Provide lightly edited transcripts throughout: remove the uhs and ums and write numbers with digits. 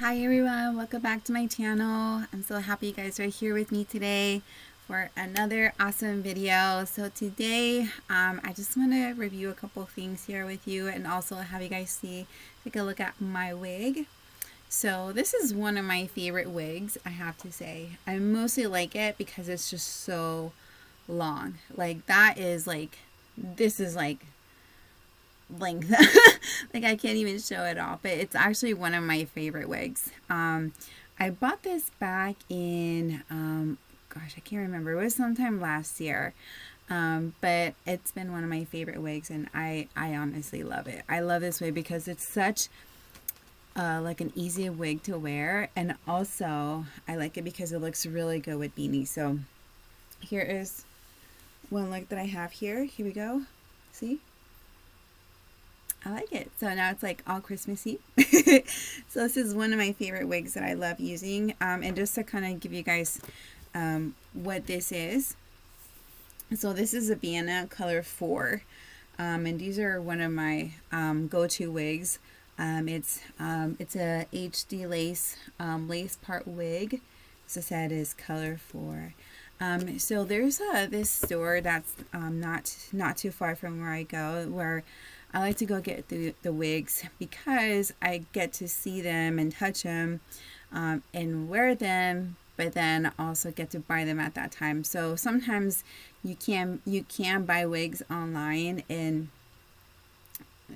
Hi everyone, welcome back to my channel. I'm so happy you guys are here with me today for another awesome video. So today I just want to review a couple things here with you and also have you guys take a look at my wig. So this is one of my favorite wigs, I have to say. I mostly like it because it's just so long. Like this is like length. Like I can't even show it off, but it's actually one of my favorite wigs. I bought this back in gosh, I can't remember, it was sometime last year. But it's been one of my favorite wigs, and I honestly love it. I love this wig because it's such like an easy wig to wear, and also I like it because it looks really good with beanies. So here is one look that I have here. Here we go. See? I like it. So now it's like all Christmassy. So this is one of my favorite wigs that I love using. And just to kind of give you guys what this is. So this is a Vienna Color 4. And these are one of my go-to wigs. It's a HD lace part wig. So said is Color 4. So there's this store that's not too far from where I go, where I like to go get the wigs because I get to see them and touch them and wear them, but then also get to buy them at that time. So sometimes you can buy wigs online, and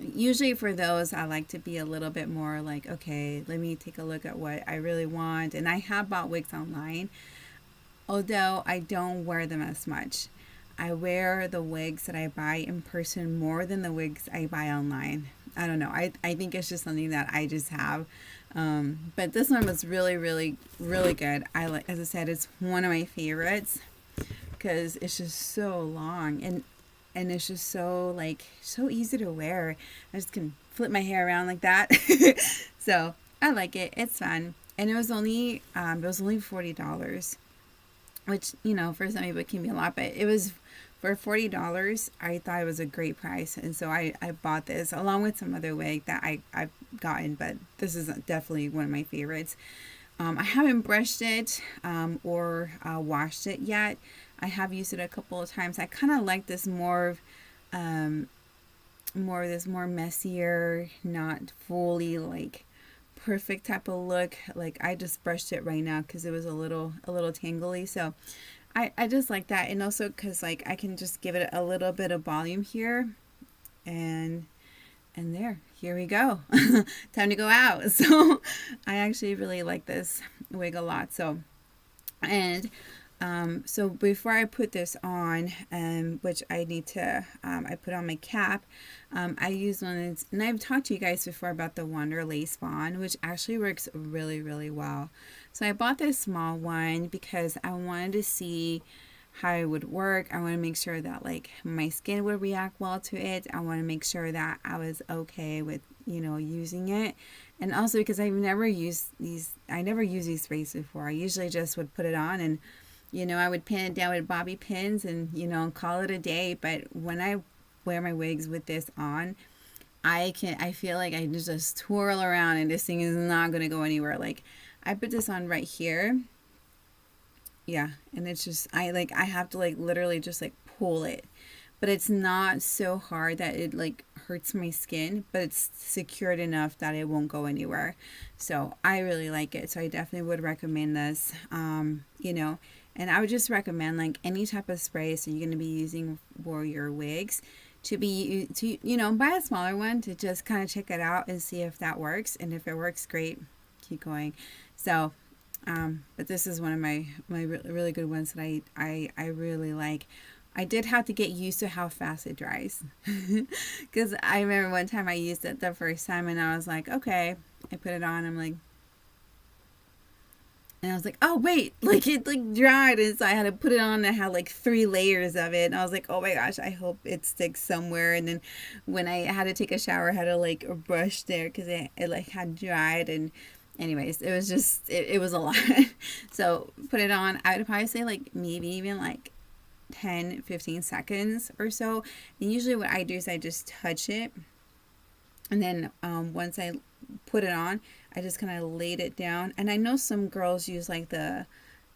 usually for those I like to be a little bit more like, okay, let me take a look at what I really want. And I have bought wigs online, although I don't wear them as much. I wear the wigs that I buy in person more than the wigs I buy online. I don't know. I think it's just something that I just have. But this one was really, really, really good. As I said, it's one of my favorites because it's just so long, and it's just so easy to wear. I just can flip my hair around like that. So I like it. It's fun. And it was only $40, which, for some people it can be a lot, but it was for $40. I thought it was a great price, and so I bought this along with some other wig that I've gotten, but this is definitely one of my favorites. I haven't brushed it or washed it yet. I have used it a couple of times. I kind of like this more messier, not fully like perfect type of look. Like I just brushed it right now because it was a little tangly. So I just like that, and also because like I can just give it a little bit of volume here, and here we go. Time to go out. So I actually really like this wig a lot. So and so before I put this on, which I need to, I put on my cap, I use one, and I've talked to you guys before about the Wonder Lace Bond, which actually works really, really well. So I bought this small one because I wanted to see how it would work. I want to make sure that like my skin would react well to it. I want to make sure that I was okay with, using it. And also because I never used these sprays before. I usually just would put it on and I would pin it down with bobby pins and, call it a day. But when I wear my wigs with this on, I feel like I just twirl around and this thing is not going to go anywhere. Like I put this on right here. Yeah. And it's just, I have to like literally just like pull it. But it's not so hard that it like hurts my skin, but it's secured enough that it won't go anywhere. So I really like it. So I definitely would recommend this, and I would just recommend like any type of spray so you're going to be using for your wigs to buy a smaller one to just kind of check it out and see if that works. And if it works, great, keep going. So, but this is one of my really good ones that I really like. I did have to get used to how fast it dries because I remember one time I used it the first time and I was like, okay, I put it on. I'm like, and I was like, oh wait, like it like dried, and so I had to put it on. And I had like 3 layers of it, and I was like, oh my gosh, I hope it sticks somewhere. And then when I had to take a shower, I had to like brush there because it like had dried. And anyways, it was just it was a lot. So put it on. I would probably say like maybe even like 10-15 seconds or so. And usually what I do is I just touch it, and then once I put it on. I just kind of laid it down. And I know some girls use like the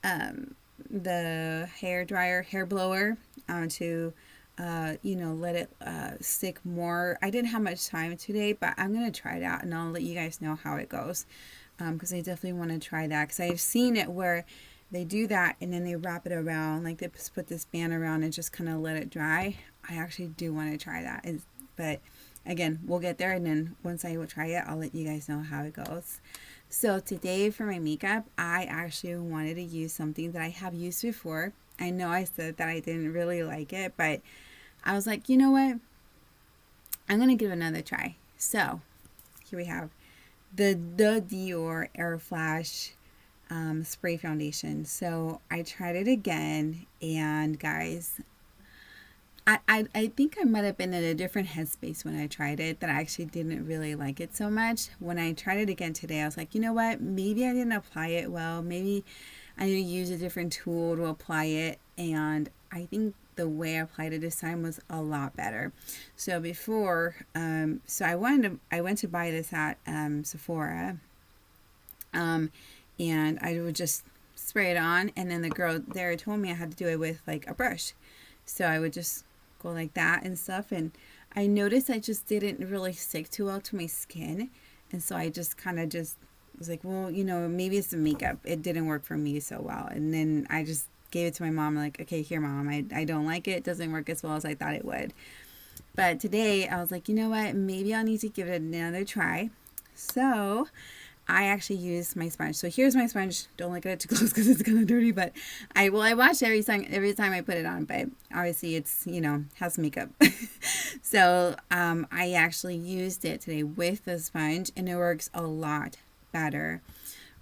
hair blower to let it stick more. I didn't have much time today, but I'm gonna try it out and I'll let you guys know how it goes, because I definitely want to try that, because I've seen it where they do that and then they wrap it around, like they just put this band around and just kind of let it dry. I actually do want to try that, but again, we'll get there, and then once I will try it, I'll let you guys know how it goes. So today for my makeup, I actually wanted to use something that I have used before. I know I said that I didn't really like it, but I was like, you know what? I'm going to give it another try. So here we have the Dior Airflash Spray Foundation. So I tried it again, and guys, I think I might have been in a different headspace when I tried it, that I actually didn't really like it so much. When I tried it again today, I was like, you know what? Maybe I didn't apply it well. Maybe I need to use a different tool to apply it. And I think the way I applied it this time was a lot better. So before, so I went to buy this at Sephora, and I would just spray it on, and then the girl there told me I had to do it with like a brush. So I would just go like that and stuff, and I noticed I just didn't really stick too well to my skin, and so I just kind of just was like, well, maybe it's the makeup, it didn't work for me so well. And then I just gave it to my mom, like, okay, here mom, I don't like it doesn't work as well as I thought it would. But today I was like, you know what, maybe I'll need to give it another try. So I actually used my sponge. So here's my sponge. Don't look at it too close because it's kind of dirty, but I wash every time I put it on, but obviously it's, has makeup. So I actually used it today with the sponge, and it works a lot better.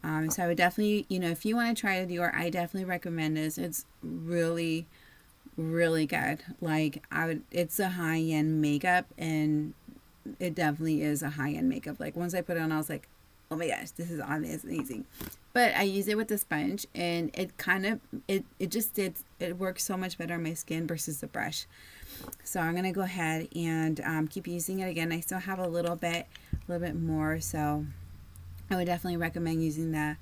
So I would definitely, if you want to try the Dior, I definitely recommend this. It's really, really good. Like it's a high-end makeup, and it definitely is a high-end makeup. Like once I put it on, I was like, oh my gosh, this is amazing. But I use it with the sponge, and it works so much better on my skin versus the brush. So I'm gonna go ahead and keep using it again. I still have a little bit more, so I would definitely recommend using the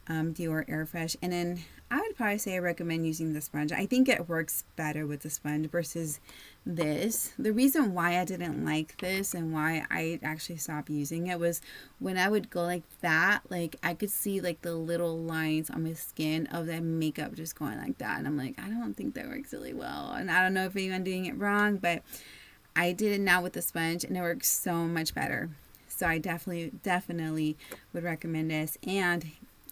Dior Airfresh. And then I would probably say I recommend using the sponge. I think it works better with the sponge versus this. The reason why I didn't like this and why I actually stopped using it was when I would go like that, like I could see like the little lines on my skin of that makeup just going like that. And I'm like, I don't think that works really well. And I don't know if I'm doing it wrong, but I did it now with the sponge, and it works so much better. So I definitely would recommend this, and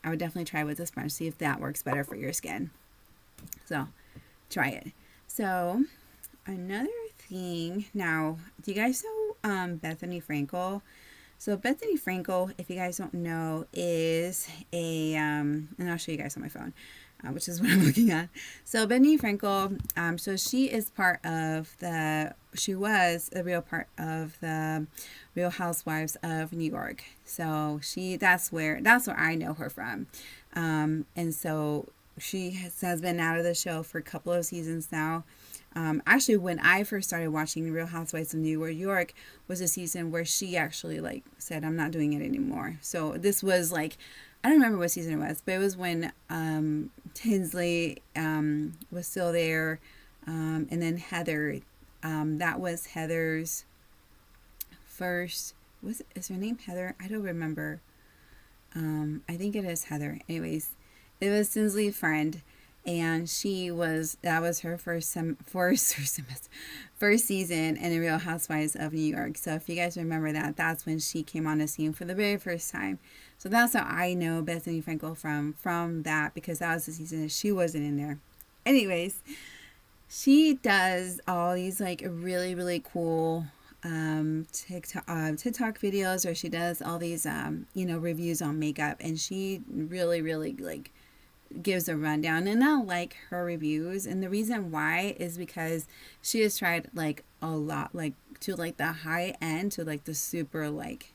I would definitely try with the sponge, see if that works better for your skin. So try it. So another thing, now, do you guys know Bethany Frankel? So Bethany Frankel, if you guys don't know, is and I'll show you guys on my phone, which is what I'm looking at. So Bethany Frankel, so she was a real part of the Real Housewives of New York. So that's where I know her from. And so she has been out of the show for a couple of seasons now. Actually, when I first started watching Real Housewives of New York was a season where she actually like said, I'm not doing it anymore. So this was like, I don't remember what season it was, but it was when Tinsley was still there, and then Heather, that was Heather's first, is her name Heather? I don't remember. I think it is Heather. Anyways, it was Tinsley's friend, and that was her first season in the Real Housewives of New York. So if you guys remember that, that's when she came on the scene for the very first time. So that's how I know Bethany Frankel from that, because that was the season that she wasn't in there. Anyways, she does all these like really, really cool TikTok videos, or she does all these reviews on makeup, and she really, really like gives a rundown, and I like her reviews. And the reason why is because she has tried like a lot, like to like the high end to like the super like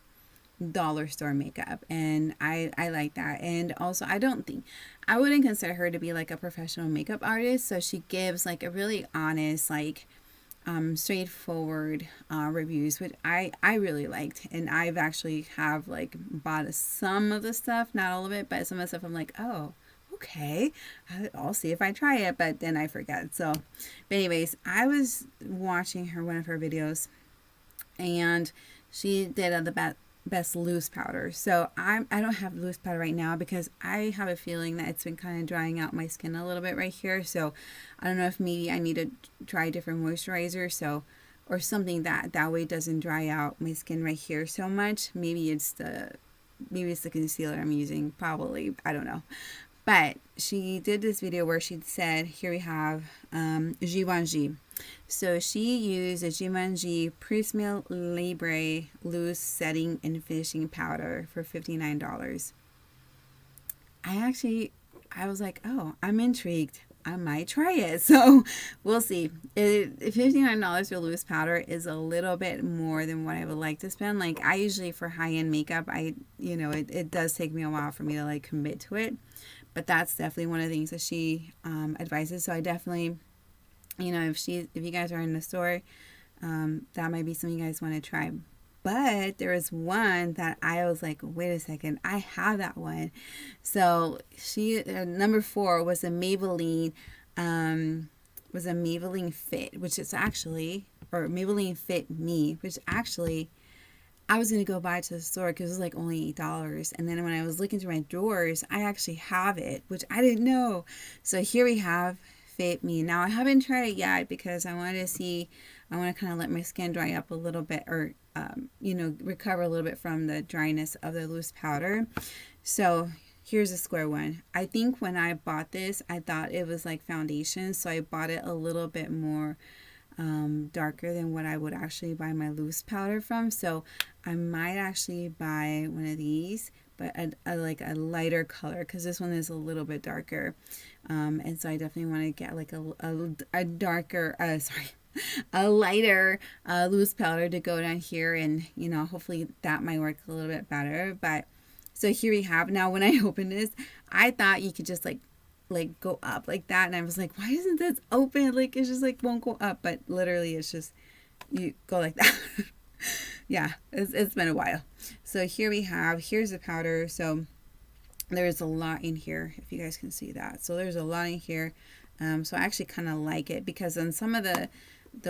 dollar store makeup, and I like that. And also I wouldn't consider her to be like a professional makeup artist, so she gives like a really honest like straightforward reviews, which I really liked. And I've actually have like bought some of the stuff, not all of it, but some of the stuff I'm like, oh, okay, I'll see if I try it, but then I forget. So, but anyways, I was watching one of her videos, and she did the best loose powder. So I don't have loose powder right now because I have a feeling that it's been kind of drying out my skin a little bit right here. So I don't know if maybe I need to try a different moisturizer, so or something that way it doesn't dry out my skin right here so much. Maybe it's the concealer I'm using, probably, I don't know. But she did this video where she said, here we have Givenchy. So she used a Givenchy Prisme Libre Loose Setting and Finishing Powder for $59. I was like, oh, I'm intrigued. I might try it. So we'll see. $59 for loose powder is a little bit more than what I would like to spend. Like I usually, for high-end makeup, it does take me a while for me to like commit to it. But that's definitely one of the things that she advises. So I definitely, if you guys are in the store, that might be something you guys want to try. But there was one that I was like, wait a second, I have that one. So she number 4 was a Maybelline Fit, which is actually, or Maybelline Fit Me, which actually I was going to go buy it to the store because it was like only $8. And then when I was looking through my drawers, I actually have it, which I didn't know. So here we have Fit Me. Now I haven't tried it yet because I want to kind of let my skin dry up a little bit, or, recover a little bit from the dryness of the loose powder. So here's a square one. I think when I bought this, I thought it was like foundation. So I bought it a little bit more darker than what I would actually buy my loose powder from. So I might actually buy one of these, but a lighter color, because this one is a little bit darker. And so I definitely want to get like a darker, a lighter loose powder to go down here, and hopefully that might work a little bit better. But so here we have. Now when I opened this, I thought you could just like go up like that, and I was like, why isn't this open? Like it's just like won't go up, but literally it's just you go like that. Yeah, it's been a while. So here's the powder. So there's a lot in here, if you guys can see that. So there's a lot in here. So I actually kind of like it, because on some of the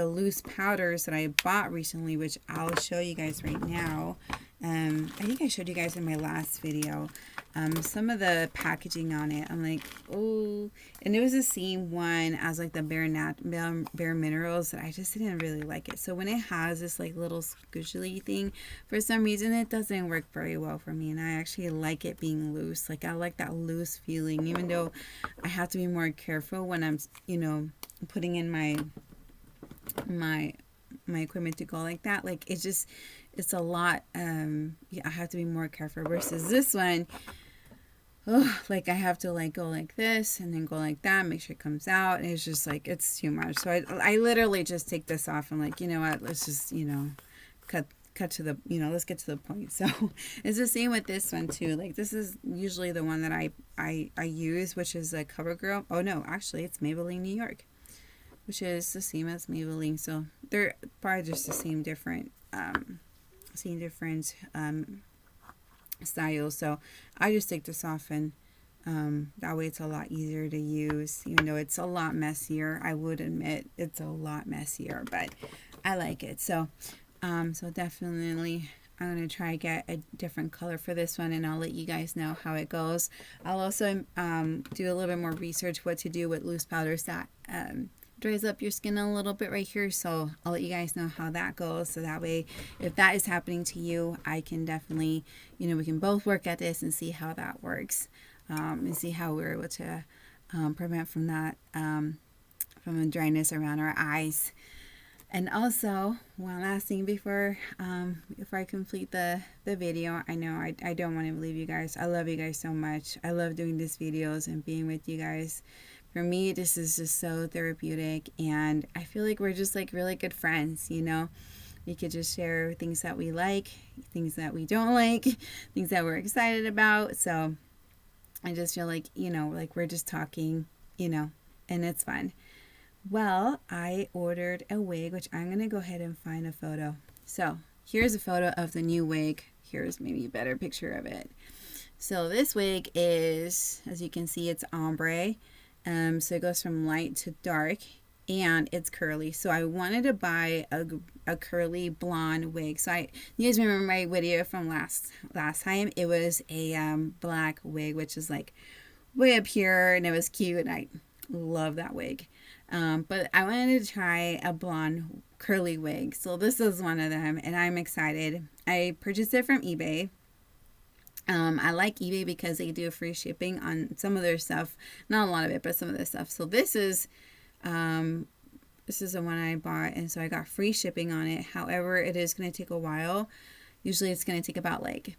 loose powders that I bought recently, which I'll show you guys right now, I think I showed you guys in my last video, some of the packaging on it, I'm like, oh, and it was the same one as like the Bare Minerals, that I just didn't really like it. So when it has this like little squishy thing, for some reason it doesn't work very well for me, and I actually like it being loose. Like I like that loose feeling, even though I have to be more careful when I'm putting in my equipment to go like that. Like it's a lot. I have to be more careful, versus this one, like I have to like go like this and then go like that, make sure it comes out, and it's just like it's too much. So I literally just take this off and like, you know what, let's just cut to the, let's get to the point. So it's the same with this one too. Like this is usually the one that I use, which is a CoverGirl. Oh no, actually it's Maybelline New York, which is the same as Maybelline. So they're probably just the same different styles. So I just take this off, and that way it's a lot easier to use, even though it's a lot messier. I would admit it's a lot messier, but I like it. So so definitely I'm going to try to get a different color for this one, and I'll let you guys know how it goes. I'll also do a little bit more research what to do with loose powders that dries up your skin a little bit right here. So I'll let you guys know how that goes. So that way, if that is happening to you, I can definitely, we can both work at this and see how that works, and see how we're able to prevent from that, from the dryness around our eyes. And also, one last thing before I complete the video, I know I don't want to leave you guys. I love you guys so much. I love doing these videos and being with you guys. For me, this is just so therapeutic, and I feel like we're just like really good friends, We could just share things that we like, things that we don't like, things that we're excited about. So I just feel like, like we're just talking, and it's fun. Well, I ordered a wig, which I'm going to go ahead and find a photo. So here's a photo of the new wig. Here's maybe a better picture of it. So this wig is, as you can see, it's ombre. So it goes from light to dark, and it's curly. So I wanted to buy a curly blonde wig. So you guys remember my video from last time? It was a black wig, which is like way up here, and it was cute, and I love that wig. But I wanted to try a blonde curly wig. So this is one of them, and I'm excited. I purchased it from eBay. I like eBay because they do free shipping on some of their stuff. Not a lot of it, but some of their stuff. So this is the one I bought, and so I got free shipping on it. However, it is going to take a while. Usually it's going to take about like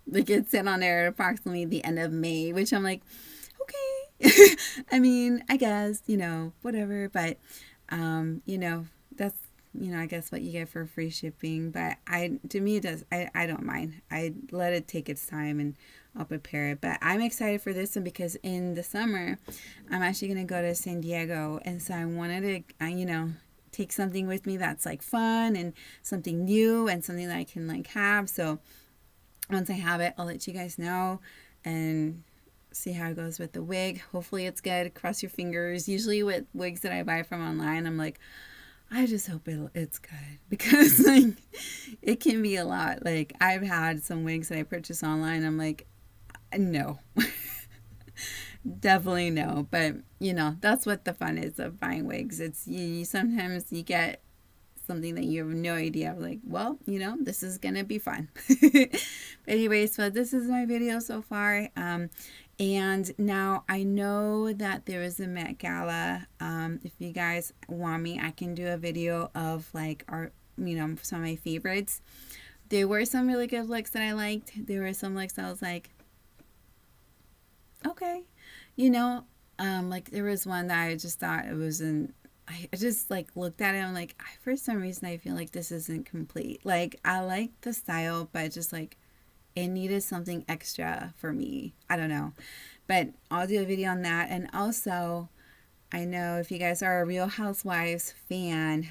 it's set on there approximately the end of May, which I'm like, okay. I mean, I guess, whatever. But, that's, I guess what you get for free shipping. But to me, it does. I don't mind. I let it take its time, and I'll prepare it. But I'm excited for this one because in the summer, I'm actually going to go to San Diego. And so I wanted to, take something with me that's like fun and something new and something that I can like have. So once I have it, I'll let you guys know and see how it goes with the wig. Hopefully it's good. Cross your fingers. Usually with wigs that I buy from online, I'm like, I just hope it's good, because like it can be a lot. Like I've had some wigs that I purchase online. I'm like, no, definitely no. But that's what the fun is of buying wigs. It's sometimes you get something that you have no idea of, like, well, this is gonna be fun. But anyway, so this is my video so far. And now I know that there is a Met Gala. If you guys want me, I can do a video of like some of my favorites. There were some really good looks that I liked. There were some looks that I was like, okay, like there was one that I just thought it wasn't. I just like looked at it and I'm like, for some reason I feel like this isn't complete. Like I like the style, but just like it needed something extra for me. I don't know. But I'll do a video on that. And also, I know if you guys are a Real Housewives fan,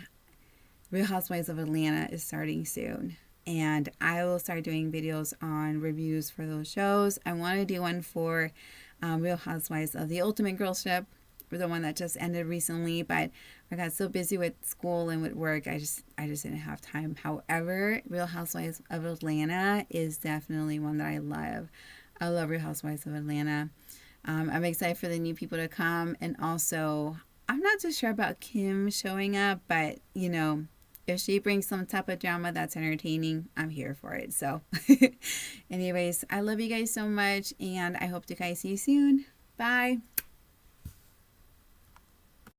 Real Housewives of Atlanta is starting soon. And I will start doing videos on reviews for those shows. I want to do one for Real Housewives of the Ultimate Girlship, the one that just ended recently, but I got so busy with school and with work, I just didn't have time. However, Real Housewives of Atlanta is definitely one that I love. I love Real Housewives of Atlanta. I'm excited for the new people to come, and also I'm not too sure about Kim showing up, but if she brings some type of drama that's entertaining, I'm here for it. So anyways, I love you guys so much, and I hope to guys see you soon. Bye.